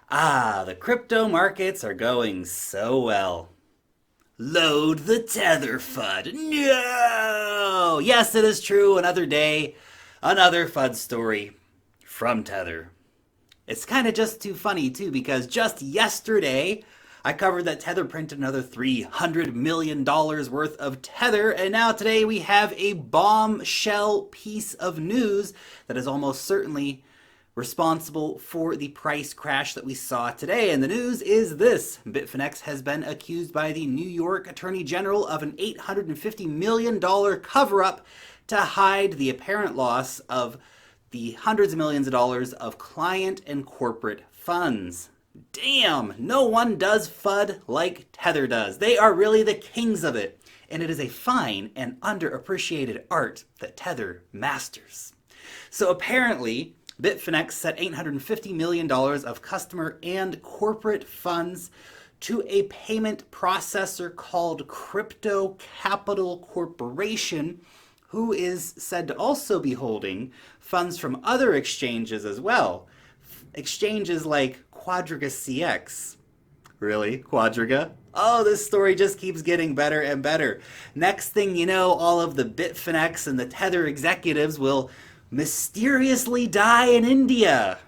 The crypto markets are going so well. Load the Tether FUD. No! Yes, it is true. Another day, another FUD story from Tether. It's kind of just too funny, too, because just yesterday, I covered that Tether printed another $300 million worth of Tether, and now today we have a bombshell piece of news that is almost certainly responsible for the price crash that we saw today. And the news is this: Bitfinex has been accused by the New York Attorney General of an $850 million cover-up to hide the apparent loss of the hundreds of millions of dollars of client and corporate funds. Damn, no one does FUD like Tether does. They are really the kings of it. And it is a fine and underappreciated art that Tether masters. So apparently, Bitfinex set $850 million of customer and corporate funds to a payment processor called Crypto Capital Corporation, who is said to also be holding funds from other exchanges as well. Exchanges like Quadriga CX. Really? Quadriga? Oh, this story just keeps getting better and better. Next thing you know, all of the Bitfinex and the Tether executives will mysteriously die in India.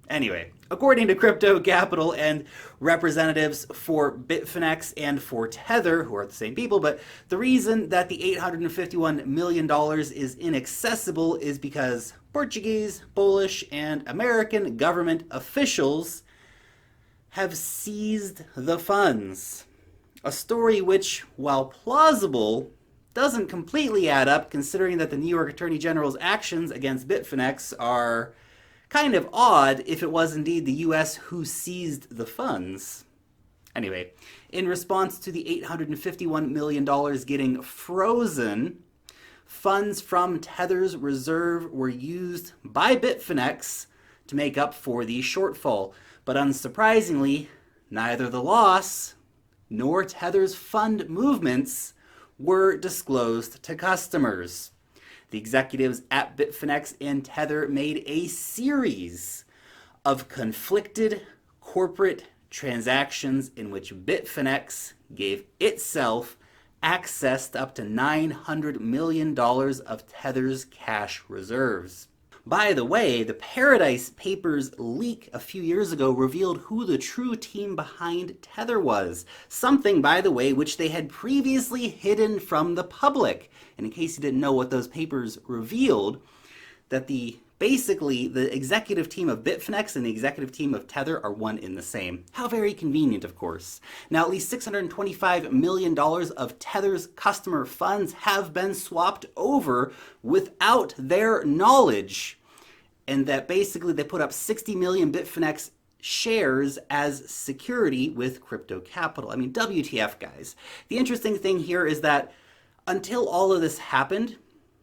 Anyway, according to Crypto Capital and representatives for Bitfinex and for Tether, who are the same people, but the reason that the $851 million is inaccessible is because Portuguese, Polish, and American government officials have seized the funds. A story which, while plausible, doesn't completely add up, considering that the New York Attorney General's actions against Bitfinex are kind of odd if it was indeed the US who seized the funds. Anyway, in response to the $851 million getting frozen, funds from Tether's reserve were used by Bitfinex to make up for the shortfall. But unsurprisingly, neither the loss nor Tether's fund movements were disclosed to customers. The executives at Bitfinex and Tether made a series of conflicted corporate transactions in which Bitfinex gave itself access to up to $900 million of Tether's cash reserves. By the way, the Paradise Papers leak a few years ago revealed who the true team behind Tether was. Something, by the way, which they had previously hidden from the public. And in case you didn't know what those papers revealed, that basically the executive team of Bitfinex and the executive team of Tether are one in the same. How very convenient, of course. Now, at least $625 million of Tether's customer funds have been swapped over without their knowledge. And that basically they put up 60 million Bitfinex shares as security with Crypto Capital. I mean, WTF, guys. The interesting thing here is that until all of this happened,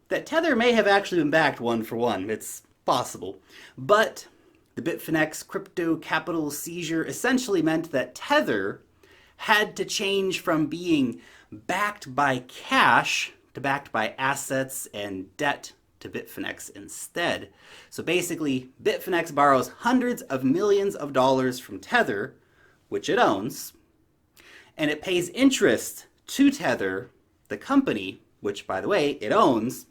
that Tether may have actually been backed one for one. It's possible. But the Bitfinex Crypto Capital seizure essentially meant that Tether had to change from being backed by cash to backed by assets and debt to Bitfinex instead. So basically, Bitfinex borrows hundreds of millions of dollars from Tether, which it owns, and it pays interest to Tether, the company, which, by the way, it owns,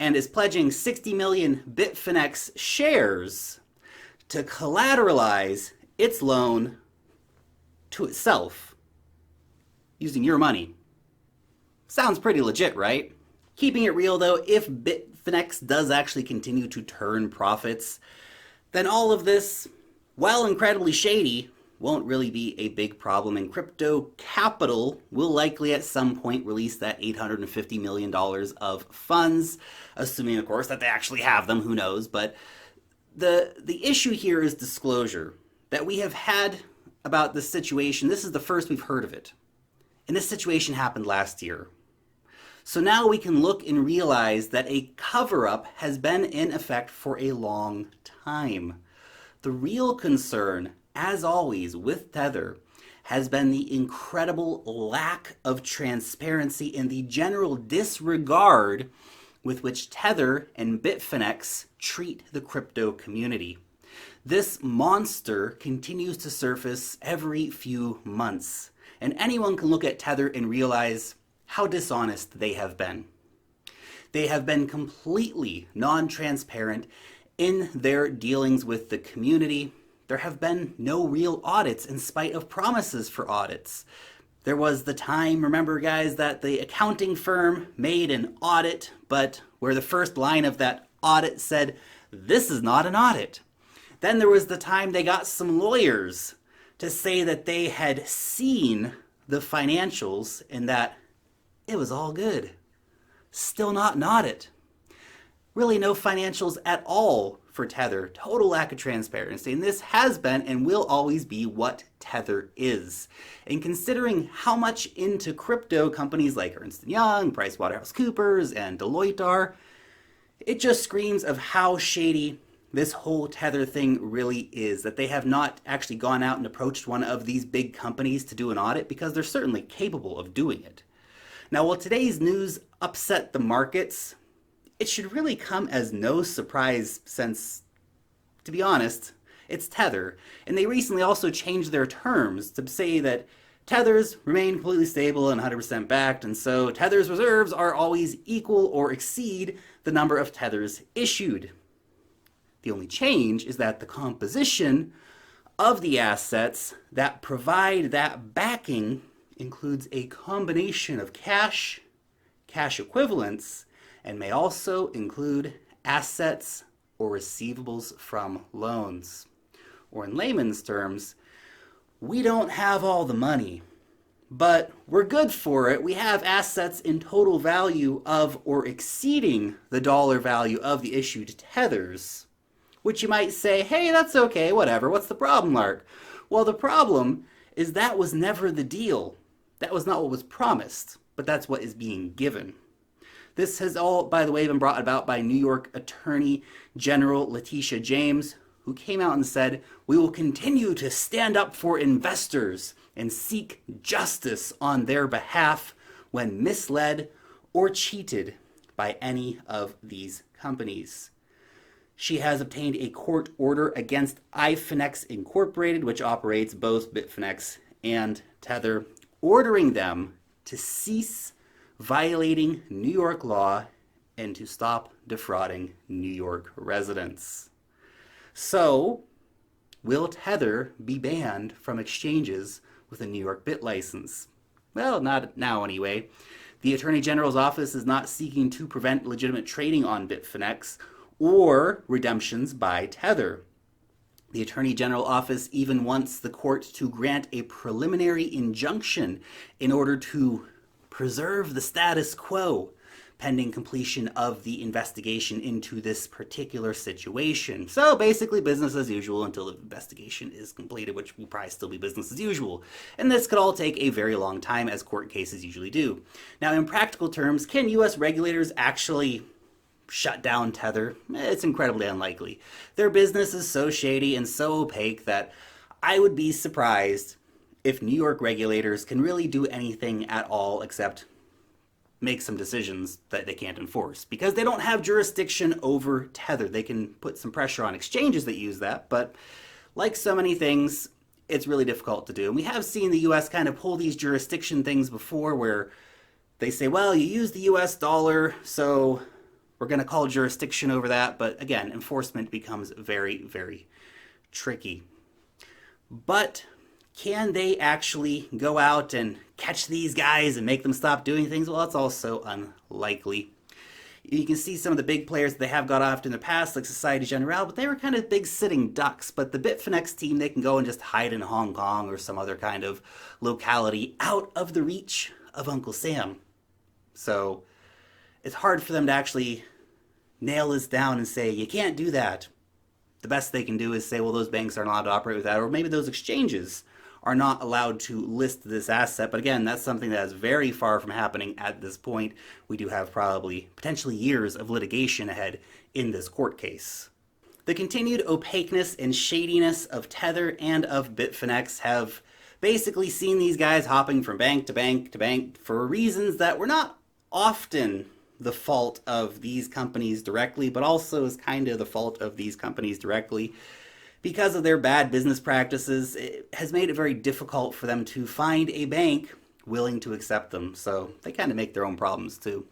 and is pledging 60 million Bitfinex shares to collateralize its loan to itself using your money. Sounds pretty legit, right? Keeping it real though, if Bitfinex does actually continue to turn profits, then all of this, while incredibly shady, won't really be a big problem, and Crypto Capital will likely at some point release that $850 million of funds, assuming of course that they actually have them, who knows, but the issue here is disclosure. That we have had about this situation, this is the first we've heard of it. And this situation happened last year. So now we can look and realize that a cover-up has been in effect for a long time. The real concern, as always, with Tether has been the incredible lack of transparency and the general disregard with which Tether and Bitfinex treat the crypto community. This monster continues to surface every few months, and anyone can look at Tether and realize how dishonest they have been. They have been completely non-transparent in their dealings with the community. There have been no real audits in spite of promises for audits. There was the time, remember guys, that the accounting firm made an audit, but where the first line of that audit said, "This is not an audit." Then there was the time they got some lawyers to say that they had seen the financials and that it was all good. Still not an audit. Really no financials at all for Tether. Total lack of transparency. And this has been and will always be what Tether is. And considering how much into crypto companies like Ernst & Young, PricewaterhouseCoopers, and Deloitte are, it just screams of how shady this whole Tether thing really is, that they have not actually gone out and approached one of these big companies to do an audit, because they're certainly capable of doing it. Now, while today's news upset the markets, it should really come as no surprise since, to be honest, it's Tether. And they recently also changed their terms to say that Tethers remain completely stable and 100% backed, and so Tether's reserves are always equal or exceed the number of Tethers issued. The only change is that the composition of the assets that provide that backing includes a combination of cash, cash equivalents, and may also include assets or receivables from loans. Or in layman's terms, we don't have all the money, but we're good for it. We have assets in total value of or exceeding the dollar value of the issued Tethers. Which you might say, hey, that's okay, whatever, what's the problem, Lark? Well, the problem is that was never the deal. That was not what was promised, but that's what is being given. This has all, by the way, been brought about by New York Attorney General Letitia James, who came out and said, "We will continue to stand up for investors and seek justice on their behalf when misled or cheated by any of these companies." She has obtained a court order against iFinex Incorporated, which operates both Bitfinex and Tether, ordering them to cease violating New York law and to stop defrauding New York residents. So, will Tether be banned from exchanges with a New York bit license? Well, not now anyway. The Attorney General's office is not seeking to prevent legitimate trading on Bitfinex or redemptions by Tether. The Attorney General office even wants the court to grant a preliminary injunction in order to preserve the status quo pending completion of the investigation into this particular situation. So basically business as usual until the investigation is completed, which will probably still be business as usual. And this could all take a very long time, as court cases usually do. Now, in practical terms, can US regulators actually shut down Tether? It's incredibly unlikely. Their business is so shady and so opaque that I would be surprised if New York regulators can really do anything at all except make some decisions that they can't enforce, because they don't have jurisdiction over Tether. They can put some pressure on exchanges that use that, but like so many things, it's really difficult to do. And we have seen the US kind of pull these jurisdiction things before, where they say, well, you use the US dollar, so we're going to call jurisdiction over that. But again, enforcement becomes very, very tricky. But can they actually go out and catch these guys and make them stop doing things? Well, that's also unlikely. You can see some of the big players that they have got off in the past, like Societe Generale, but they were kind of big sitting ducks. But the Bitfinex team, they can go and just hide in Hong Kong or some other kind of locality out of the reach of Uncle Sam. So it's hard for them to actually nail this down and say, you can't do that. The best they can do is say, well, those banks aren't allowed to operate with that, or maybe those exchanges are not allowed to list this asset. But again, that's something that is very far from happening at this point. We do have probably potentially years of litigation ahead in this court case. The continued opaqueness and shadiness of Tether and of Bitfinex have basically seen these guys hopping from bank to bank to bank for reasons that were not often the fault of these companies directly, but also is kind of the fault of these companies directly. Because of their bad business practices, it has made it very difficult for them to find a bank willing to accept them. So they kind of make their own problems too.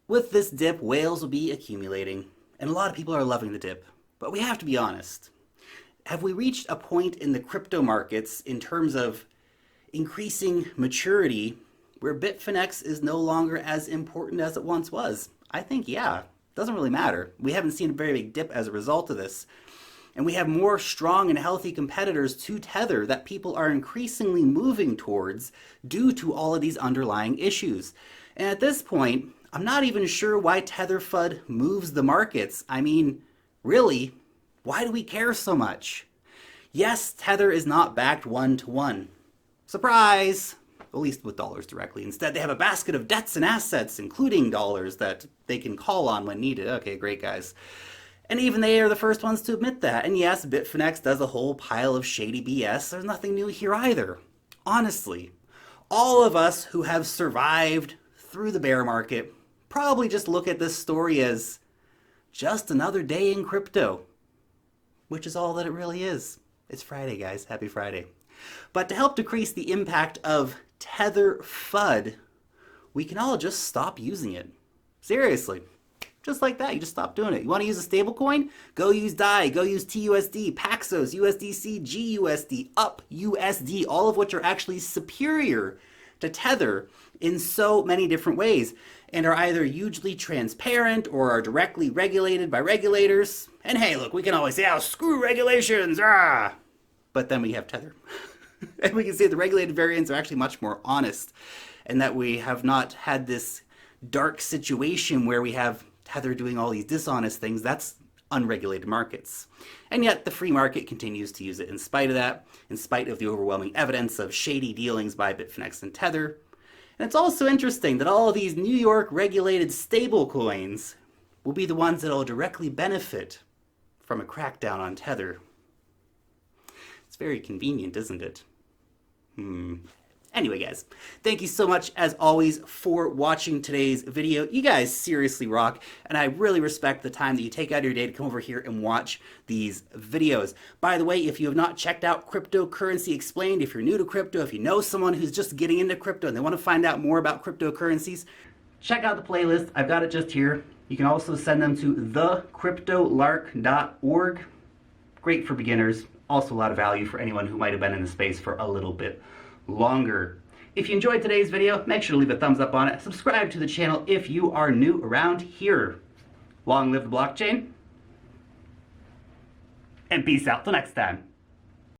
With this dip, whales will be accumulating, and a lot of people are loving the dip. But we have to be honest. Have we reached a point in the crypto markets in terms of increasing maturity where Bitfinex is no longer as important as it once was? I think, yeah. Doesn't really matter. We haven't seen a very big dip as a result of this. And we have more strong and healthy competitors to Tether that people are increasingly moving towards due to all of these underlying issues. And at this point, I'm not even sure why Tether FUD moves the markets. I mean, really, why do we care so much? Yes, Tether is not backed one-to-one. Surprise! At least with dollars directly. Instead, they have a basket of debts and assets, including dollars, that they can call on when needed. Okay, great, guys. And even they are the first ones to admit that. And yes, Bitfinex does a whole pile of shady BS. There's nothing new here either. Honestly, all of us who have survived through the bear market probably just look at this story as just another day in crypto, which is all that it really is. It's Friday, guys. Happy Friday. But to help decrease the impact of Tether FUD, we can all just stop using it. Seriously. Just like that, you just stop doing it. You want to use a stablecoin? Go use DAI, go use TUSD, Paxos, USDC, GUSD, UPUSD, all of which are actually superior to Tether in so many different ways and are either hugely transparent or are directly regulated by regulators. And hey, look, we can always say, oh, screw regulations, ah! But then we have Tether. And we can see the regulated variants are actually much more honest and that we have not had this dark situation where we have Tether doing all these dishonest things. That's unregulated markets. And yet the free market continues to use it in spite of that, in spite of the overwhelming evidence of shady dealings by Bitfinex and Tether. And it's also interesting that all of these New York regulated stablecoins will be the ones that will directly benefit from a crackdown on Tether. It's very convenient, isn't it? Anyway, guys, thank you so much, as always, for watching today's video. You guys seriously rock, and I really respect the time that you take out of your day to come over here and watch these videos. By the way, if you have not checked out Cryptocurrency Explained, if you're new to crypto, if you know someone who's just getting into crypto and they want to find out more about cryptocurrencies, check out the playlist. I've got it just here. You can also send them to thecryptolark.org. Great for beginners. Also a lot of value for anyone who might have been in the space for a little bit longer. If you enjoyed today's video, make sure to leave a thumbs up on it. Subscribe to the channel if you are new around here. Long live the blockchain. And peace out till next time.